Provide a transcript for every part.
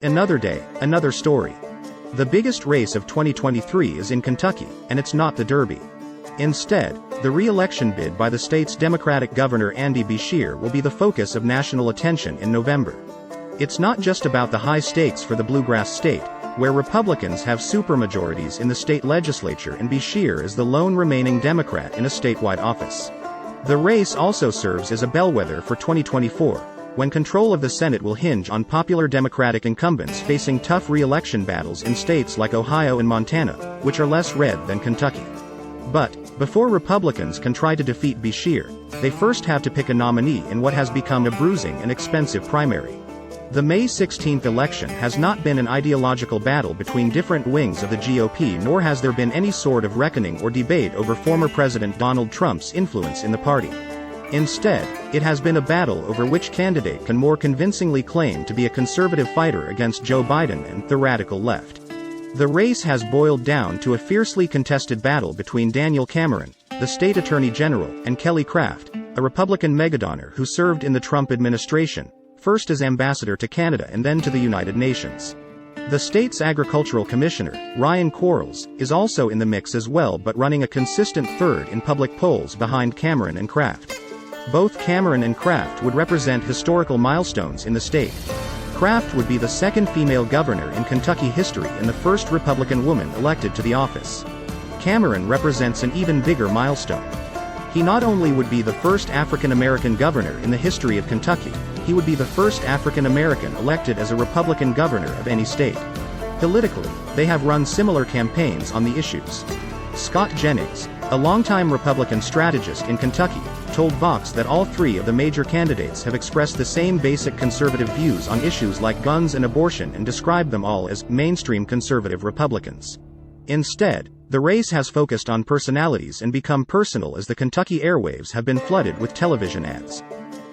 Another day, another story. The biggest race of 2023 is in Kentucky, and it's not the Derby. Instead, the re-election bid by the state's Democratic Governor Andy Beshear will be the focus of national attention in November. It's not just about the high stakes for the Bluegrass State, where Republicans have supermajorities in the state legislature and Beshear is the lone remaining Democrat in a statewide office. The race also serves as a bellwether for 2024, when control of the Senate will hinge on popular Democratic incumbents facing tough re-election battles in states like Ohio and Montana, which are less red than Kentucky. But, before Republicans can try to defeat Beshear, they first have to pick a nominee in what has become a bruising and expensive primary. The May 16th election has not been an ideological battle between different wings of the GOP, nor has there been any sort of reckoning or debate over former President Donald Trump's influence in the party. Instead, it has been a battle over which candidate can more convincingly claim to be a conservative fighter against Joe Biden and the radical left. The race has boiled down to a fiercely contested battle between Daniel Cameron, the state attorney general, and Kelly Craft, a Republican megadonor who served in the Trump administration, first as ambassador to Canada and then to the United Nations. The state's agricultural commissioner, Ryan Quarles, is also in the mix as well, but running a consistent third in public polls behind Cameron and Craft. Both Cameron and Craft would represent historical milestones in the state. Craft would be the second female governor in Kentucky history and the first Republican woman elected to the office. Cameron represents an even bigger milestone. He not only would be the first African American governor in the history of Kentucky, he would be the first African American elected as a Republican governor of any state. Politically, they have run similar campaigns on the issues. Scott Jennings, a longtime Republican strategist in Kentucky, told Vox that all three of the major candidates have expressed the same basic conservative views on issues like guns and abortion and described them all as mainstream conservative Republicans. Instead, the race has focused on personalities and become personal as the Kentucky airwaves have been flooded with television ads.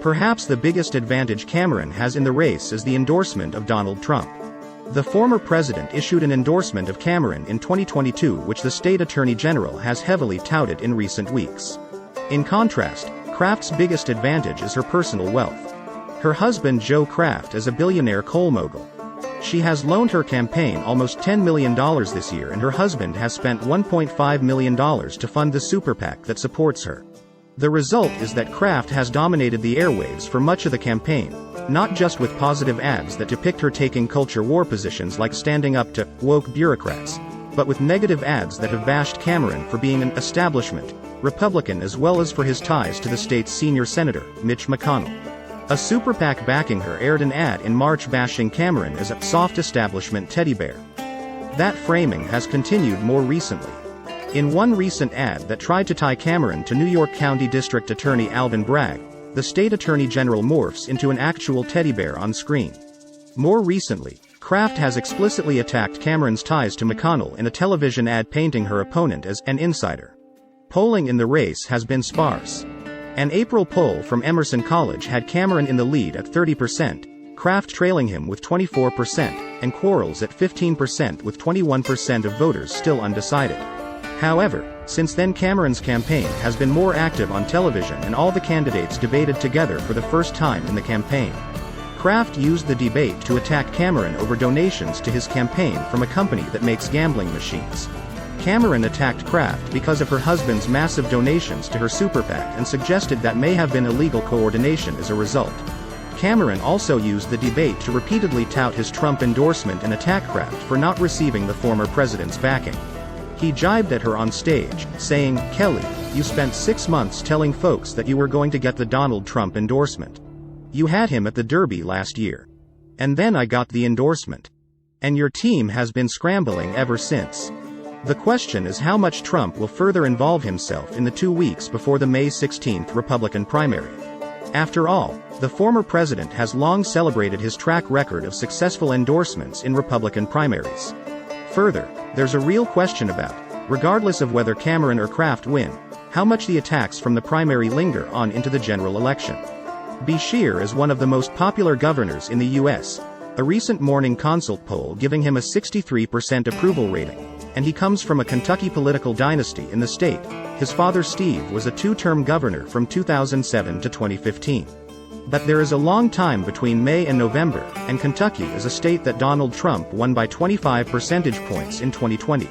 Perhaps the biggest advantage Cameron has in the race is the endorsement of Donald Trump. The former president issued an endorsement of Cameron in 2022, which the state attorney general has heavily touted in recent weeks. In contrast, Craft's biggest advantage is her personal wealth. Her husband Joe Craft is a billionaire coal mogul. She has loaned her campaign almost $10 million this year, and her husband has spent $1.5 million to fund the super PAC that supports her. The result is that Craft has dominated the airwaves for much of the campaign, not just with positive ads that depict her taking culture war positions like standing up to woke bureaucrats, but with negative ads that have bashed Cameron for being an establishment Republican as well as for his ties to the state's senior senator, Mitch McConnell. A super PAC backing her aired an ad in March bashing Cameron as a soft establishment teddy bear. That framing has continued more recently. In one recent ad that tried to tie Cameron to New York County District Attorney Alvin Bragg, the state attorney general morphs into an actual teddy bear on screen. More recently, Craft has explicitly attacked Cameron's ties to McConnell in a television ad painting her opponent as an insider. Polling in the race has been sparse. An April poll from Emerson College had Cameron in the lead at 30%, Craft trailing him with 24%, and Quarles at 15% with 21% of voters still undecided. However, since then Cameron's campaign has been more active on television and all the candidates debated together for the first time in the campaign. Craft used the debate to attack Cameron over donations to his campaign from a company that makes gambling machines. Cameron attacked Craft because of her husband's massive donations to her super PAC and suggested that may have been illegal coordination as a result. Cameron also used the debate to repeatedly tout his Trump endorsement and attack Craft for not receiving the former president's backing. He jibed at her on stage, saying, "Kelly, you spent 6 months telling folks that you were going to get the Donald Trump endorsement. You had him at the Derby last year. And then I got the endorsement. And your team has been scrambling ever since." The question is how much Trump will further involve himself in the 2 weeks before the May 16th Republican primary. After all, the former president has long celebrated his track record of successful endorsements in Republican primaries. Further, there's a real question about, regardless of whether Cameron or Craft win, how much the attacks from the primary linger on into the general election. Beshear is one of the most popular governors in the U.S., a recent Morning Consult poll giving him a 63% approval rating, and he comes from a Kentucky political dynasty in the state. His father Steve was a 2-term governor from 2007 to 2015. But there is a long time between May and November, and Kentucky is a state that Donald Trump won by 25 percentage points in 2020.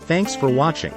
Thanks for watching.